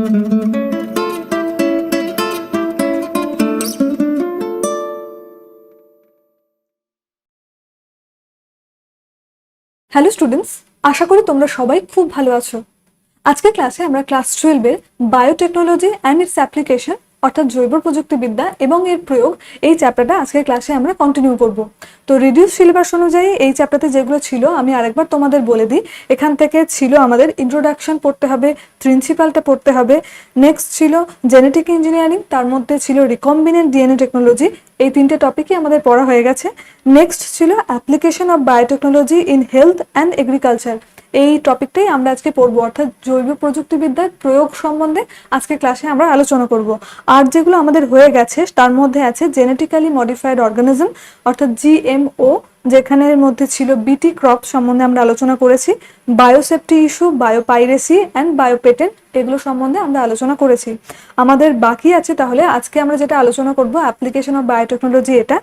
Hello students, আশা করি তোমরা সবাই খুব ভালো আছো। আজকের ক্লাসে আমরা ক্লাস 12 এর বায়োটেকনোলজি অ্যান্ড ইটস অ্যাপ্লিকেশন অর্থাৎ জৈব প্রযুক্তিবিদ্যা এবং এর প্রয়োগ এই চ্যাপ্টারটা আজকের ক্লাসে আমরা কন্টিনিউ করব। তো রিডিউস সিলেবাস অনুযায়ী এই চ্যাপ্টারতে যেগুলো ছিল আমি আরেকবার তোমাদের বলে দিই। এখান থেকে ছিল আমাদের ইন্ট্রোডাকশন পড়তে হবে, প্রিন্সিপালটা পড়তে হবে, নেক্সট ছিল জেনেটিক ইঞ্জিনিয়ারিং, তার মধ্যে ছিল রিকম্বিনেন্ট ডিএনএ টেকনোলজি, এই তিনটে টপিকই আমাদের পড়া হয়ে গেছে। নেক্সট ছিল application of biotechnology in health and agriculture, এই টপিকটাই আমরা আজকে পড়বো, অর্থাৎ জৈব প্রযুক্তিবিদ্যার প্রয়োগ সম্বন্ধে আজকে ক্লাসে আমরা আলোচনা করব। আর যেগুলো আমাদের হয়ে গেছে তার মধ্যে আছে জেনেটিক্যালি মডিফাইড অর্গানিজম অর্থাৎ জিএমও, যেখানের মধ্যে ছিল বিটি ক্রপ সম্বন্ধে আমরা আলোচনা করেছি, বায়োসেফটি ইস্যু, বায়োপাইরেসি অ্যান্ড বায়োপেটেন্ট, এগুলো সম্বন্ধে আমরা আলোচনা করেছি। আমাদের বাকি আছে তাহলে আজকে আমরা যেটা আলোচনা করব অ্যাপ্লিকেশন অফ বায়োটেকনোলজি, এটা।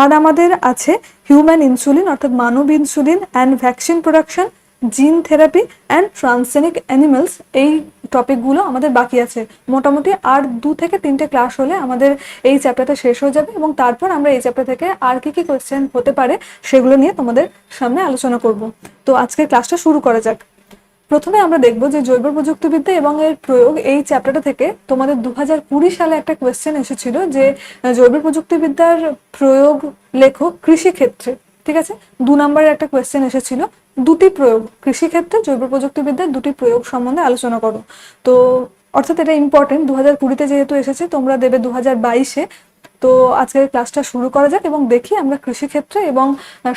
আর আমাদের আছে হিউম্যান ইনসুলিন অর্থাৎ মানব insulin and vaccine production, gene therapy and transgenic animals, এই টপিকগুলো আমাদের বাকি আছে। মোটামুটি আর 2 থেকে 3টে ক্লাস হলে আমাদের এই চ্যাপ্টারটা শেষ হয়ে যাবে এবং তারপর আমরা এই চ্যাপ্টার থেকে আর কি কোয়েশ্চেন হতে পারে সেগুলো নিয়ে তোমাদের সামনে আলোচনা করব। তো আজকের ক্লাসটা শুরু করা যাক। প্রথমে আমরা দেখবো যে জৈব প্রযুক্তিবিদ্যা এবং এর প্রয়োগ, এই চ্যাপ্টারটা থেকে তোমাদের 2020 সালে একটা কোয়েশ্চেন এসেছিল যে জৈব প্রযুক্তিবিদ্যার প্রয়োগ লেখো কৃষিক্ষেত্রে। ঠিক আছে, 2 নম্বরের একটা কোয়েশ্চেন এসেছিল, দুটি প্রয়োগ কৃষিক্ষেত্রে জৈব প্রযুক্তিবিদ্যার দুটি প্রয়োগ সম্বন্ধে আলোচনা করো। তো অর্থাৎ এটা ইম্পর্টেন্ট, 2020-তে যেহেতু এসেছে তোমরা দেবে 2022-এ। তো আজকের ক্লাসটা শুরু করা যাক এবং দেখি আমরা কৃষিক্ষেত্রে এবং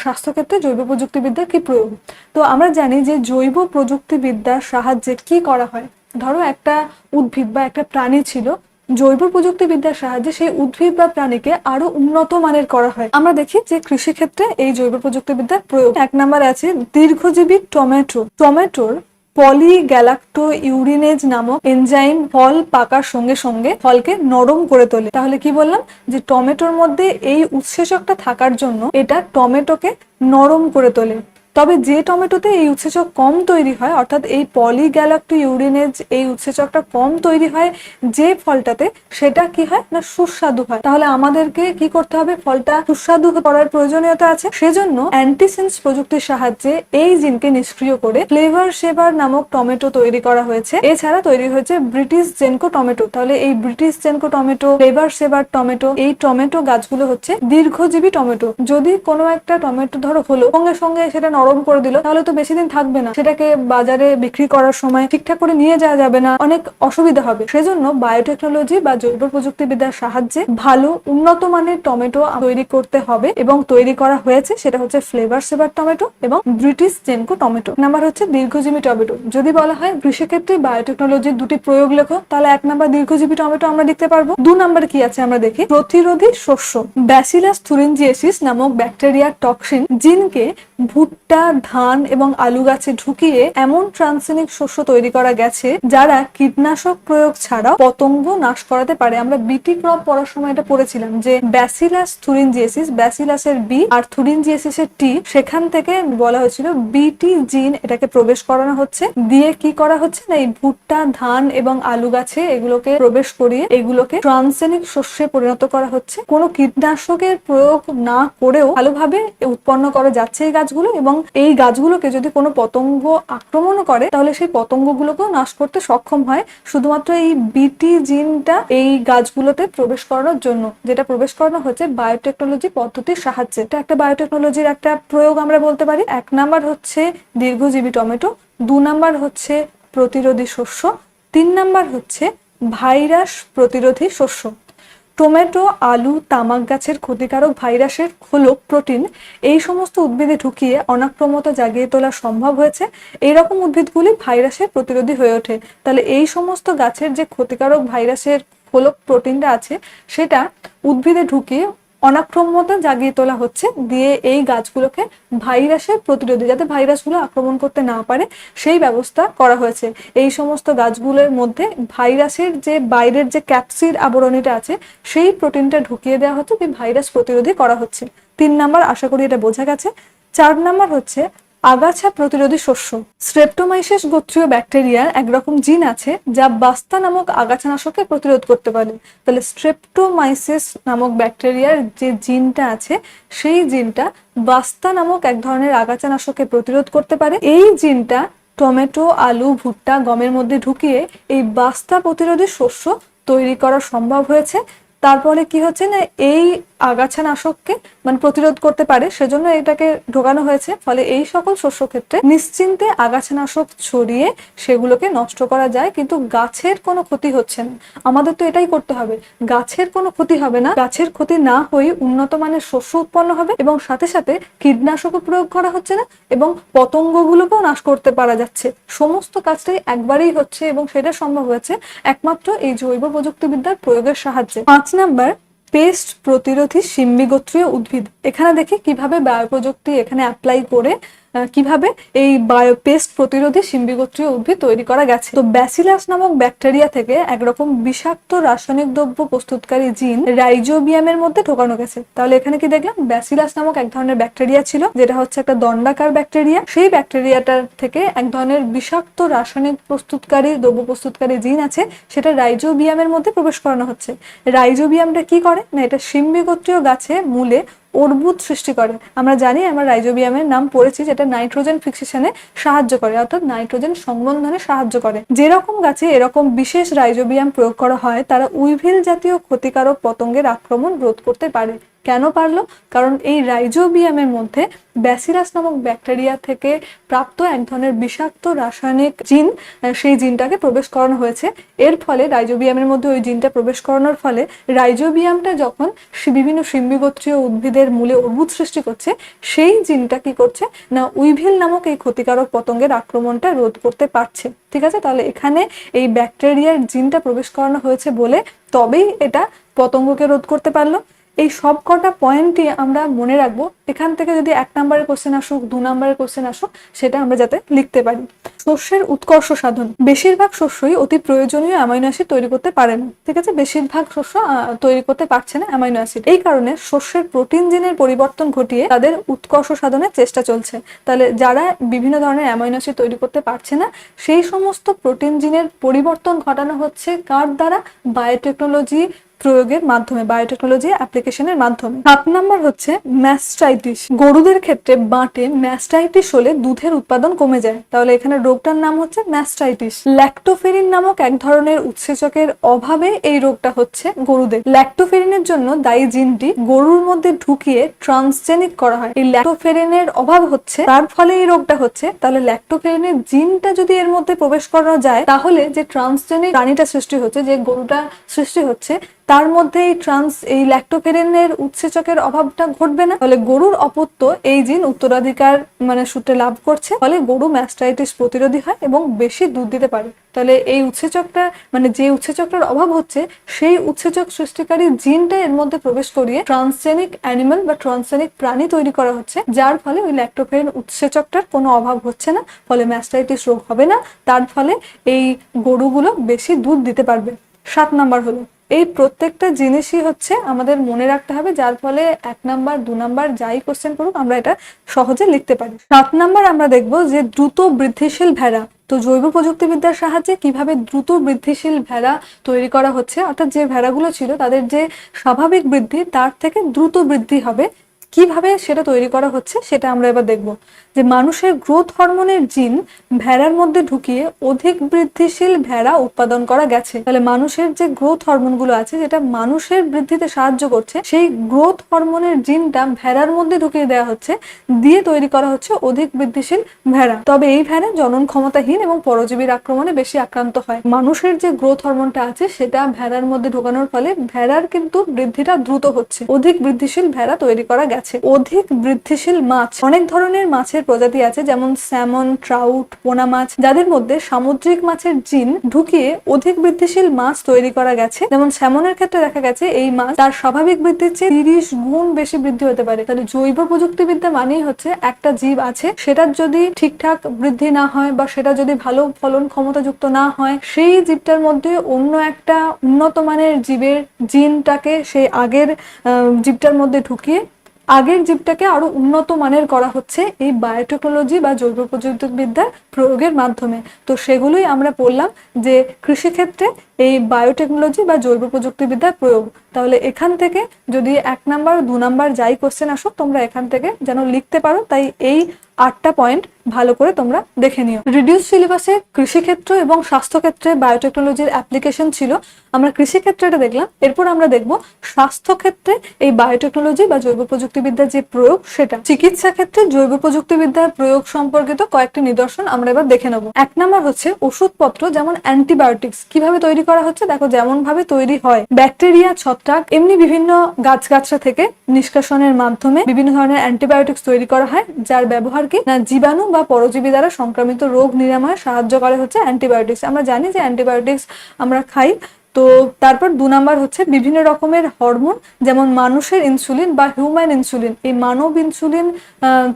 স্বাস্থ্যক্ষেত্রে জৈব প্রযুক্তিবিদ্যার কি প্রয়োগ। তো আমরা জানি যে জৈব প্রযুক্তিবিদ্যার সাহায্যে কি করা হয়। ধরো একটা উদ্ভিদ বা একটা প্রাণী ছিল, জৈব প্রযুক্তিবিদ্যার সাহায্যে সেই উদ্ভিদ বা প্রাণীকে আরো উন্নত মানের করা হয়। আমরা দেখি যে কৃষিক্ষেত্রে এই জৈব প্রযুক্তিবিদ্যার প্রয়োগ। 1 নম্বরে আছে দীর্ঘজীবী টমেটো। টমেটোর পলিগ্যালাক্টো ইউরিনেজ নামক এনজাইম ফল পাকার সঙ্গে সঙ্গে ফলকে নরম করে তোলে। তাহলে কি বললাম, যে টমেটোর মধ্যে এই উৎসেচকটা থাকার জন্য এটা টমেটোকে নরম করে তোলে। তবে যে টমেটোতে এই উৎসেচক কম তৈরি হয়, অর্থাৎ এই পলিগ্যালাক্টো ইউরিনেজ এই উৎসেচকটা কম তৈরি হয় যে ফলটাতে, সেটা কি হয় না সুস্বাদু হয়। তাহলে আমাদেরকে কি করতে হবে, ফলটা সুস্বাদু করার প্রয়োজনীয়তা আছে। সেজন্য অ্যান্টিসেন্স প্রযুক্তির সাহায্যে এই জিনকে নিষ্ক্রিয় করে ফ্লেভার সেভার নামক টমেটো তৈরি করা হয়েছে। এছাড়া তৈরি হয়েছে ব্রিটিশ জেনকো টমেটো। তাহলে এই ব্রিটিশ জেনকো টমেটো, ফ্লেভার সেভার টমেটো, এই টমেটো গাছগুলো হচ্ছে দীর্ঘজীবী টমেটো। যদি কোনো একটা টমেটো ধরো হলো, সঙ্গে সঙ্গে সেটা নরম করে দিল, তাহলে তো বেশি দিন থাকবে না, সেটাকে বাজারে বিক্রি করার সময় ঠিকঠাক করে নিয়ে যাওয়া যাবে না, অনেক অসুবিধা হবে। সেজন্য বায়োটেকনোলজি বা জৈব প্রযুক্তিবিদ্যার সাহায্যে ভালো উন্নত মানের টমেটো তৈরি করতে হবে এবং তৈরি করা হয়েছে। সেটা হচ্ছে ফ্লেভার সেভার টমেটো এবং ব্রিটিশ জেনকো টমেটো। নাম্বার হচ্ছে দীর্ঘজীবী টমেটো। যদি বলা হয় কৃষিক্ষেত্রে বায়োটেকনোলজির দুটি প্রয়োগ লেখো, তাহলে 1 নম্বর দীর্ঘজীবী টমেটো আমরা লিখতে পারবো। 2 নম্বরে কি আছে আমরা দেখি, প্রতিরোধী শস্য। ব্যাসিলাস থুরিনজিয়েসিস নামক ব্যাকটেরিয়ার টক্সিন জিনকে ভুট্টা, ধান এবং আলু গাছে ঢুকিয়ে এমন ট্রান্সজেনিক শস্য তৈরি করা গেছে যারা কীটনাশক প্রয়োগ ছাড়াও পতঙ্গ নাশ করাতে পারে। আমরা বিটি ক্রপ পড়ার সময় এটা পড়েছিলাম যে ব্যাসিলাস থুরিনজিয়েসিস, ব্যাসিলাসের বি আর থুরিনজিয়েসিসের টি, সেখান থেকে বলা হয়েছিল বিটি জিন এটাকে প্রবেশ করানো হচ্ছে, দিয়ে কি করা হচ্ছে না এই ভুট্টা, ধান এবং আলু গাছে এগুলোকে প্রবেশ করিয়ে এগুলোকে ট্রান্সজেনিক শস্যে পরিণত করা হচ্ছে। কোনো কীটনাশকের প্রয়োগ না করেও ভালোভাবে উৎপন্ন করা যাচ্ছে এই গাছগুলো, এবং এই গাছগুলোকে যদি কোনো পতঙ্গ আক্রমণ করে তাহলে সেই পতঙ্গগুলোকেও নাশ করতে সক্ষম হয় শুধুমাত্র এই বিটি জিনটা এই গাছগুলোতে প্রবেশ করানোর জন্য, যেটা প্রবেশ করানো হচ্ছে বায়োটেকনোলজি পদ্ধতির সাহায্যে। এটা একটা বায়োটেকনোলজির একটা প্রয়োগ আমরা বলতে পারি। 1 নাম্বার হচ্ছে দীর্ঘজীবী টমেটো, 2 নাম্বার হচ্ছে প্রতিরোধী শস্য, 3 নাম্বার হচ্ছে ভাইরাস প্রতিরোধী শস্য। টমেটো, আলু, তামাক গাছের ক্ষতিকারক ভাইরাসের খোলক প্রোটিন এই সমস্ত উদ্ভিদে ঢুকিয়ে অনাক্রম্যতা জাগিয়ে তোলা সম্ভব হয়েছে। এইরকম উদ্ভিদগুলি ভাইরাসের প্রতিরোধী হয়ে ওঠে। তাহলে এই সমস্ত গাছের যে ক্ষতিকারক ভাইরাসের খোলক প্রোটিনটা আছে সেটা উদ্ভিদে ঢুকিয়ে অনাক্রম্যতা জাগিয়ে তোলা হচ্ছে, দিয়ে এই গাছগুলোকে ভাইরাসের প্রতিরোধী, যাতে ভাইরাসগুলো আক্রমণ করতে না পারে সেই ব্যবস্থা করা হয়েছে। এই সমস্ত গাছগুলোর মধ্যে ভাইরাসের যে বাইরের যে ক্যাপসিড আবরণীটা আছে সেই প্রোটিনটা ঢুকিয়ে দেওয়া হচ্ছে, দিয়ে ভাইরাস প্রতিরোধী করা হচ্ছে। 3 নাম্বার, আশা করি এটা বোঝা গেছে। 4 নাম্বার হচ্ছে আগাছা প্রতিরোধী শস্য। স্ট্রেপ্টোমাইসিস গোত্রীয় ব্যাকটেরিয়ার একরকম জিন আছে যা বাস্তা নামক আগাছানাশককে প্রতিরোধ করতে পারে। তাহলে স্ট্রেপ্টোমাইসিস নামক ব্যাকটেরিয়ার যে জিনটা আছে সেই জিনটা বাস্তা নামক এক ধরনের আগাছানাশককে প্রতিরোধ করতে পারে। এই জিনটা টমেটো, আলু, ভুট্টা, গমের মধ্যে ঢুকিয়ে এই বাস্তা প্রতিরোধী শস্য তৈরি করা সম্ভব হয়েছে। তারপরে কি হচ্ছে না, এই আগাছানাশককে মানে প্রতিরোধ করতে পারে, সেজন্য এটাকে ঢোকানো হয়েছে। ফলে এই সকল শস্য ক্ষেত্রে নিশ্চিন্তে আগাছানাশক ছড়িয়ে সেগুলোকে নষ্ট করা যায়, কিন্তু গাছের কোনো ক্ষতি হচ্ছে না। আমাদের তো এটাই করতে হবে, গাছের কোনো ক্ষতি হবে না, গাছের ক্ষতি না হয়ে উন্নত মানের শস্য উৎপন্ন হবে এবং সাথে সাথে কীটনাশকও প্রয়োগ করা হচ্ছে না এবং পতঙ্গগুলোকেও নাশ করতে পারা যাচ্ছে। সমস্ত কাজটাই একবারেই হচ্ছে এবং সেটা সম্ভব হয়েছে একমাত্র এই জৈব প্রযুক্তিবিদ্যার প্রয়োগের সাহায্যে। 5 নাম্বার, পেস্ট প্রতিরোধী শিম্বি গোত্রীয় উদ্ভিদ। এখানে দেখি কিভাবে বায়োপ্রযুক্তি এখানে অ্যাপ্লাই করে কিভাবে এই পেস্ট প্রতিরোধী শিম্বি গোত্রীয় উদ্ভিদ তৈরি করা গেছে। তো ব্যাসিলাস নামক ব্যাকটেরিয়া থেকে একরকম বিষাক্ত রাসায়নিক দ্রব্য প্রস্তুতকারী জিন রাইজোবিয়ামের মধ্যে ঢোকানো গেছে। তাহলে এখানে কি দেখলাম, ব্যাসিলাস নামক এক ধরনের ব্যাকটেরিয়া ছিল যেটা হচ্ছে একটা দণ্ডাকার ব্যাকটেরিয়া। সেই ব্যাকটেরিয়াটার থেকে এক ধরনের বিষাক্ত রাসায়নিক দ্রব্য প্রস্তুতকারী জিন আছে, সেটা রাইজোবিয়ামের মধ্যে প্রবেশ করানো হচ্ছে। রাইজোবিয়ামটা কি করে না, এটা শিম্বি গোত্রীয় গাছে মূলে অর্বুদ সৃষ্টি করে। আমরা জানি, আমরা রাইজোবিয়ামের নাম পড়েছি, যেটা নাইট্রোজেন ফিক্সেশনে সাহায্য করে, অর্থাৎ নাইট্রোজেন সংবন্ধনে সাহায্য করে। যেরকম গাছে এরকম বিশেষ রাইজোবিয়াম প্রয়োগ করা হয়, তারা উইভিল জাতীয় ক্ষতিকারক পতঙ্গের আক্রমণ রোধ করতে পারে। কেন পারলো? কারণ এই রাইজোবিয়ামের মধ্যে ব্যাসিলাস নামক ব্যাকটেরিয়া থেকে প্রাপ্ত এক ধরনের বিষাক্ত রাসায়নিক জিন, সেই জিনটাকে প্রবেশ করানো হয়েছে। এর ফলে রাইজোবিয়ামের মধ্যে ওই জিনটা প্রবেশ করানোর ফলে রাইজোবিয়ামটা যখন বিভিন্ন শিম্বিগোত্রীয় উদ্ভিদের মূলে অর্বুদ সৃষ্টি করছে, সেই জিনটা কি করছে না, উইভিল নামক এই ক্ষতিকারক পতঙ্গের আক্রমণটা রোধ করতে পারছে। ঠিক আছে, তাহলে এখানে এই ব্যাকটেরিয়ার জিনটা প্রবেশ করানো হয়েছে বলে তবেই এটা পতঙ্গকে রোধ করতে পারলো। এই সব কটা পয়েন্টই আমরা মনে রাখবো। এখান থেকে যদি 1 নম্বরের কোশ্চেন আসুক, 2 নম্বরের কোশ্চেন আসুক, সেটা আমরা যাতে লিখতে পারি। শস্যের উৎকর্ষ সাধন। বেশিরভাগ শস্যই অতি প্রয়োজনীয় অ্যামাইনো অ্যাসিড তৈরি করতে পারে না। ঠিক আছে, বেশিরভাগ শস্য তৈরি করতে পারছে না অ্যামাইনো অ্যাসিড। এই কারণে শস্যের প্রোটিন জিনের পরিবর্তন ঘটিয়ে তাদের উৎকর্ষ সাধনের চেষ্টা চলছে। তাহলে যারা বিভিন্ন ধরনের অ্যামাইনো অ্যাসিড তৈরি করতে পারছে না, সেই সমস্ত প্রোটিন জিনের পরিবর্তন ঘটানো হচ্ছে কার দ্বারা? বায়োটেকনোলজি প্রয়োগের মাধ্যমে, বায়োটেকনোলজি অ্যাপ্লিকেশনের মাধ্যমে। 7 নাম্বার হচ্ছে ম্যাস্টাইটিস। গরুদের ক্ষেত্রে বাঁটে ম্যাস্টাইটিস হলে দুধের উৎপাদন কমে যায়। তাহলে এখানে রোগটার নাম হচ্ছে ম্যাস্টাইটিস। ল্যাক্টোফেরিন নামক এক ধরনের উৎসেচকের অভাবে এই রোগটা হচ্ছে গরুদের। ল্যাক্টোফেরিনের জন্য দায়ী জিনটি গরুর মধ্যে ঢুকিয়ে ট্রান্সজেনিক করা হয়। এই ল্যাক্টোফেরিনের অভাব হচ্ছে, তার ফলে এই রোগটা হচ্ছে। তাহলে ল্যাক্টোফেরিনের জিনটা যদি এর মধ্যে প্রবেশ করানো যায়, তাহলে যে ট্রান্সজেনিক প্রাণীটা সৃষ্টি হচ্ছে, যে গরুটা সৃষ্টি হচ্ছে, তার মধ্যে এই ল্যাক্টোফেরিনের উৎসেচকের অভাবটা ঘটবে না। ফলে গরুর অপত্য এই জিন উত্তরাধিকার সূত্রে লাভ করছে, ফলে গরু ম্যাস্টাইটিস প্রতিরোধী হয় এবং বেশি দুধ দিতে পারে। তাহলে এই উৎসেচকটা যে উৎসেচকটার অভাব হচ্ছে, সেই উৎসেচক সৃষ্টিকারী জিনটা এর মধ্যে প্রবেশ করিয়ে ট্রান্সজেনিক অ্যানিমাল বা ট্রান্সজেনিক প্রাণী তৈরি করা হচ্ছে, যার ফলে ওই ল্যাক্টোফেরিন উৎসেচকটার কোনো অভাব হচ্ছে না, ফলে ম্যাস্টাইটিস রোগ হবে না। তার ফলে এই গরুগুলো বেশি দুধ দিতে পারবে। 7 নাম্বার হলো, এই প্রত্যেকটা জিনিসই হচ্ছে আমাদের মনে রাখতে হবে, যার ফলে 1 নাম্বার 2 নাম্বার যাই কোশ্চেন করুক আমরা এটা সহজে লিখতে পারি। 7 নাম্বার আমরা দেখবো যে দ্রুত বৃদ্ধিশীল ভেড়া। তো জৈব প্রযুক্তিবিদ্যার সাহায্যে কিভাবে দ্রুত বৃদ্ধিশীল ভেড়া তৈরি করা হচ্ছে, অর্থাৎ যে ভেড়াগুলো ছিল তাদের যে স্বাভাবিক বৃদ্ধি তার থেকে দ্রুত বৃদ্ধি হবে, কিভাবে সেটা তৈরি করা হচ্ছে সেটা আমরা এবার দেখব। যে মানুষের গ্রোথ হরমোনের জিন ভেড়ার মধ্যে ঢুকিয়ে অধিক বৃদ্ধিশীল ভেড়া উৎপাদন করা গেছে। তাহলে মানুষের যে গ্রোথ হরমোনগুলো আছে, যেটা মানুষের বৃদ্ধিতে সাহায্য করছে, সেই গ্রোথ হরমোনের জিনটা ভেড়ার মধ্যে ঢুকিয়ে দেওয়া হচ্ছে, দিয়ে তৈরি করা হচ্ছে অধিক বৃদ্ধিশীল ভেড়া। তবে এই ভেড়া জনন ক্ষমতাহীন এবং পরজীবীর আক্রমণে বেশি আক্রান্ত হয়। মানুষের যে গ্রোথ হরমোনটা আছে সেটা ভেড়ার মধ্যে ঢোকানোর ফলে ভেড়ার কিন্তু বৃদ্ধিটা দ্রুত হচ্ছে, অধিক বৃদ্ধিশীল ভেড়া তৈরি করা গেছে। অধিক বৃদ্ধিশীল মাছ। অনেক ধরনের মাছের প্রজাতি আছে, যেমন স্যামন, ট্রাউট, পোনা মাছ, যাদের মধ্যে সামুদ্রিক মাছের জিন ঢুকিয়ে অধিক বৃদ্ধিশীল মাছ তৈরি করা গেছে। যেমন স্যামনের ক্ষেত্রে দেখা গেছে এই মাছ তার স্বাভাবিক বৃদ্ধির চেয়ে 30 গুণ বেশি বৃদ্ধি হতে পারে। তাহলে জৈব প্রযুক্তিবিদ্যা মানেই হচ্ছে একটা জীব আছে, সেটার যদি ঠিকঠাক বৃদ্ধি না হয় বা সেটা যদি ভালো ফলন ক্ষমতাযুক্ত না হয়, সেই জীবটার মধ্যে অন্য একটা উন্নত মানের জীবের জিনটাকে সেই আগের জীবটার মধ্যে ঢুকিয়ে আগের জীবটাকে আরো উন্নত মানের করা হচ্ছে এই বায়োটেকনোলজি বা জৈব প্রযুক্তিবিদ্যার প্রয়োগের মাধ্যমে। তো সেগুলোই আমরা পড়লাম যে কৃষিক্ষেত্রে এই বায়োটেকনোলজি বা জৈব প্রযুক্তিবিদ্যার প্রয়োগ। তাহলে এখান থেকে যদি 1 নাম্বার 2 নাম্বার যাই কোশ্চেন আসুক তোমরা এখান থেকে যেন লিখতে পারো, তাই এই 8টা পয়েন্ট ভালো করে তোমরা দেখে নিও। রিডিউস সিলেবাসে কৃষিক্ষেত্র এবং স্বাস্থ্যক্ষেত্রে বায়োটেকনোলজির অ্যাপ্লিকেশন ছিল, আমরা কৃষিক্ষেত্রেটা দেখলাম। এরপর আমরা দেখব স্বাস্থ্যক্ষেত্রে এই বায়োটেকনোলজি বা জৈব প্রযুক্তিবিদ্যার যে প্রয়োগ সেটা। চিকিৎসা ক্ষেত্রে জৈব প্রযুক্তিবিদ্যার প্রয়োগ সম্পর্কিত কয়েকটি নিদর্শন আমরা এবার দেখে নেব। 1 নাম্বার হচ্ছে ওষুধপত্র যেমন অ্যান্টিবায়োটিক্স কিভাবে তৈরি করা হচ্ছে। দেখো যেমন ভাবে তৈরি হয়, ব্যাকটেরিয়া, ছত্রাক, এমনি বিভিন্ন গাছগাছরা থেকে নিষ্কাশনের মাধ্যমে বিভিন্ন ধরনের অ্যান্টিবায়োটিক্স তৈরি করা হয়, যার ব্যবহার কি না জীবাণু বা পরজীবী দ্বারা সংক্রামিত রোগ নিরাময়ে সাহায্য করে হচ্ছে অ্যান্টিবায়োটিক্স। আমরা জানি যে অ্যান্টিবায়োটিক্স আমরা খাই। তো তারপর 2 নাম্বার হচ্ছে বিভিন্ন রকমের হরমোন, যেমন মানুষের ইনসুলিন বা হিউম্যান ইনসুলিন। এই মানব ইনসুলিন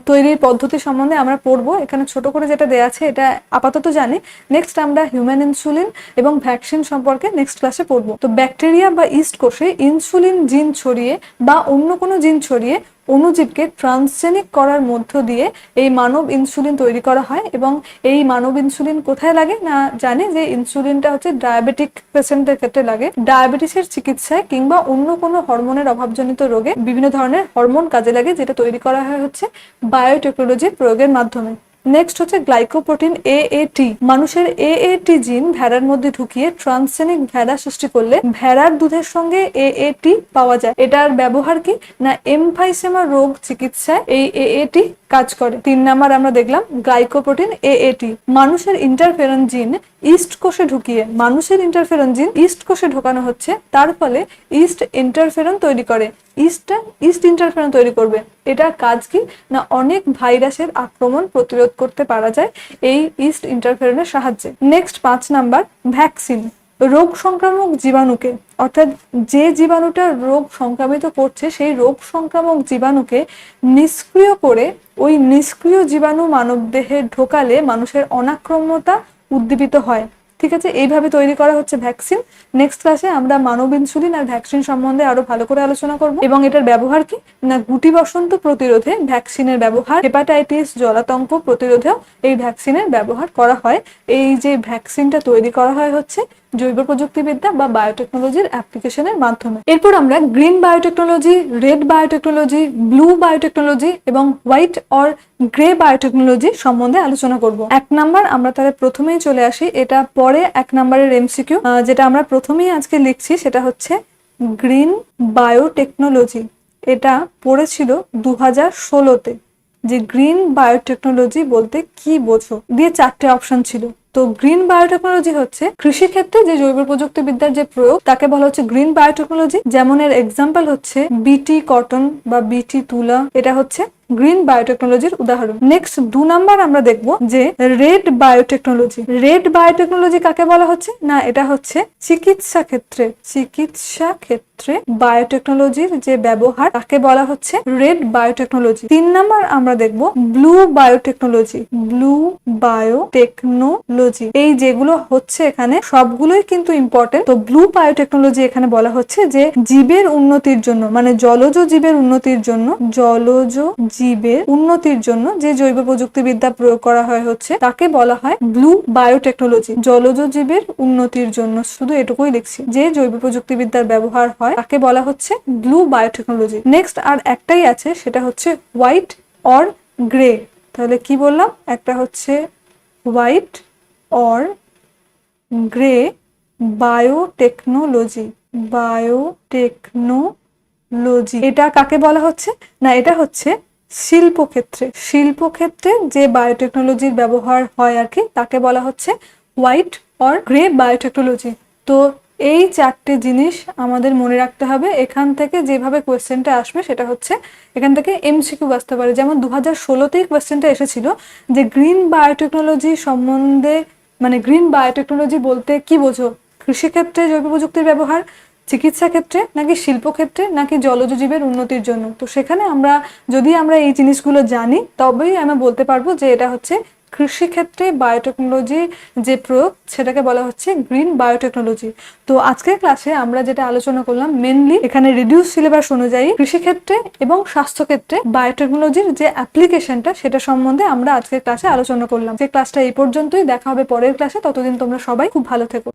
তৈরির পদ্ধতি সম্বন্ধে আমরা পড়বো, এখানে ছোট করে যেটা দেয়া আছে এটা আপাতত জানি। নেক্সট আমরা হিউম্যান ইনসুলিন এবং ভ্যাকসিন সম্পর্কে নেক্সট ক্লাসে পড়বো। তো ব্যাকটেরিয়া বা ইস্ট কোষে ইনসুলিন জিন ছড়িয়ে বা অন্য কোনো জিন ছড়িয়ে অণুজীবকে ট্রান্সজেনিক করার মধ্য দিয়ে এই মানব ইনসুলিন তৈরি করা হয়। এবং এই মানব ইনসুলিন কোথায় লাগে না জানি যে ইনসুলিনটা হচ্ছে ডায়াবেটিক পেশেন্টের ক্ষেত্রে লাগে, ডায়াবেটিসের চিকিৎসায় কিংবা অন্য কোনো হরমোনের অভাবজনিত রোগে বিভিন্ন ধরনের হরমোন কাজে লাগে, যেটা তৈরি করা হয় হচ্ছে বায়োটেকনোলজির প্রয়োগের মাধ্যমে। নেক্সট হচ্ছে গ্লাইকোপ্রোটিন AAT। মানুষের AAT জিন ভেড়ার মধ্যে ঢুকিয়ে ট্রান্সজেনিক ভেড়া সৃষ্টি করলে ভেড়ার দুধের সঙ্গে AAT পাওয়া যায়। এটার ব্যবহার কি না এমফাইসেমা রোগ চিকিৎসায় এই AAT কাজ করে। 3 নাম্বার আমরা দেখলাম গ্লাইকোপ্রোটিন AAT। মানুষের ইন্টারফেরন জিন ইস্ট কোষে ঢুকিয়ে, মানুষের ইন্টারফেরন জিন ইস্ট কোষে ঢোকানো হচ্ছে, তার ফলে ইস্ট ইন্টারফেরন তৈরি করে। ইস্ট ইন্টারফেরন তৈরি করবে, এটার কাজ কি না অনেক ভাইরাসের আক্রমণ প্রতিরোধ করতে পারা যায় এই ইস্ট ইন্টারফেরনের সাহায্যে। Next 5 number vaccine. রোগ সংক্রামক জীবাণুকে, অর্থাৎ যে জীবাণুটা রোগ সংক্রামিত করছে সেই রোগ সংক্রামক জীবাণুকে নিষ্ক্রিয় করে ওই নিষ্ক্রিয় জীবাণু মানবদেহে ঢোকালে মানুষের অনাক্রম্যতা উদ্দীপিত হয়। ঠিক আছে, এইভাবে তৈরি করা হচ্ছে ভ্যাকসিন। নেক্সট ক্লাসে আমরা মানব ইনসুলিন আর ভ্যাকসিন সম্বন্ধে আরো ভালো করে আলোচনা করব এবং এটার ব্যবহার কি না গুটি বসন্ত প্রতিরোধে ভ্যাকসিনের ব্যবহার, হেপাটাইটিস, জলাতঙ্ক প্রতিরোধেও এই ভ্যাকসিনের ব্যবহার করা হয়। এই যে ভ্যাকসিনটা তৈরি করা হয় হচ্ছে জৈব প্রযুক্তিবিদ্যা বা বায়োটেকনোলজির অ্যাপ্লিকেশনের মাধ্যমে। এরপর আমরা green biotechnology, red biotechnology, blue biotechnology এবং হোয়াইট অর গ্রে বায়োটেকনোলজি সম্বন্ধে আলোচনা করব। 1 নাম্বার আমরা তাহলে প্রথমেই চলে আসি, এটা পরে 1 নাম্বারের MCQ, যেটা আমরা প্রথমেই আজকে লিখছি সেটা হচ্ছে গ্রিন বায়োটেকনোলজি। এটা পড়েছিল 2016-তে যে গ্রিন বায়োটেকনোলজি বলতে কি বোঝো, দিয়ে 4টে অপশন ছিল। তো গ্রিন বায়োটেকনোলজি হচ্ছে কৃষিক্ষেত্রে যে জৈব প্রযুক্তিবিদ্যার যে প্রয়োগ তাকে বলা হচ্ছে গ্রিন বায়োটেকনোলজি। যেমন এর এক্সাম্পল হচ্ছে বিটি কটন বা বিটি তুলা, এটা হচ্ছে গ্রিন বায়োটেকনোলজির উদাহরণ। নেক্সট 2 নাম্বার আমরা দেখব যে রেড বায়োটেকনোলজি। রেড বায়োটেকনোলজি কাকে বলা হচ্ছে না এটা হচ্ছে চিকিৎসা ক্ষেত্রে বায়োটেকনোলজির যে ব্যবহার তাকে বলা হচ্ছে রেড বায়োটেকনোলজি। 3 নাম্বার আমরা দেখব ব্লু বায়োটেকনোলজি। এই যেগুলো হচ্ছে এখানে সবগুলোই কিন্তু ইম্পর্টেন্ট। তো ব্লু বায়োটেকনোলজি এখানে বলা হচ্ছে যে জীবের উন্নতির জন্য, মানে জলজ জীবের উন্নতির জন্য যে জৈব প্রযুক্তিবিদ্যা প্রয়োগ করা হয় হচ্ছে তাকে বলা হয় ব্লু বায়োটেকনোলজি। জলজ জীবের উন্নতির জন্য, শুধু এটুকুই লিখছি, যে জৈব প্রযুক্তিবিদ্যার ব্যবহার হয় তাকে বলা হচ্ছে ব্লু বায়োটেকনোলজি। নেক্সট আর একটাই আছে, সেটা হচ্ছে হোয়াইট অর গ্রে। তাহলে কি বললাম, একটা হচ্ছে হোয়াইট অর গ্রে বায়োটেকনোলজি। এটা কাকে বলা হচ্ছে না এটা হচ্ছে শিল্পক্ষেত্রে যে বায়োটেকনোলজির ব্যবহার হয় আর কি তাকে বলা হচ্ছে হোয়াইট অর গ্রে বায়োটেকনোলজি। তো এই 4টে জিনিস আমাদের মনে রাখতে হবে। এখান থেকে যেভাবে কোয়েশ্চেনটা আসবে সেটা হচ্ছে এখান থেকে MCQ আসতে পারে। যেমন 2016-তেই কোয়েশ্চেনটা এসেছিল যে গ্রিন বায়োটেকনোলজি সম্বন্ধে, মানে গ্রিন বায়োটেকনোলজি বলতে কি বোঝো, কৃষিক্ষেত্রে জৈব প্রযুক্তির ব্যবহার, চিকিৎসা ক্ষেত্রে, নাকি শিল্পক্ষেত্রে, নাকি জলজ জীবের উন্নতির জন্য। তো সেখানে যদি আমরা এই জিনিসগুলো জানি তবেই আমরা বলতে পারবো যে এটা হচ্ছে কৃষি ক্ষেত্রে বায়োটেকনোলজি যে প্রয়োগ সেটাকে বলা হচ্ছে গ্রিন বায়োটেকনোলজি। তো আজকের ক্লাসে আমরা যেটা আলোচনা করলাম মেনলি এখানে রিডিউস সিলেবাস অনুযায়ী কৃষিক্ষেত্রে এবং স্বাস্থ্যক্ষেত্রে বায়োটেকনোলজির যে অ্যাপ্লিকেশনটা সেটা সম্বন্ধে আমরা আজকের ক্লাসে আলোচনা করলাম। যে ক্লাসটা এই পর্যন্তই, দেখা হবে পরের ক্লাসে। ততদিন তোমরা সবাই খুব ভালো থেকো।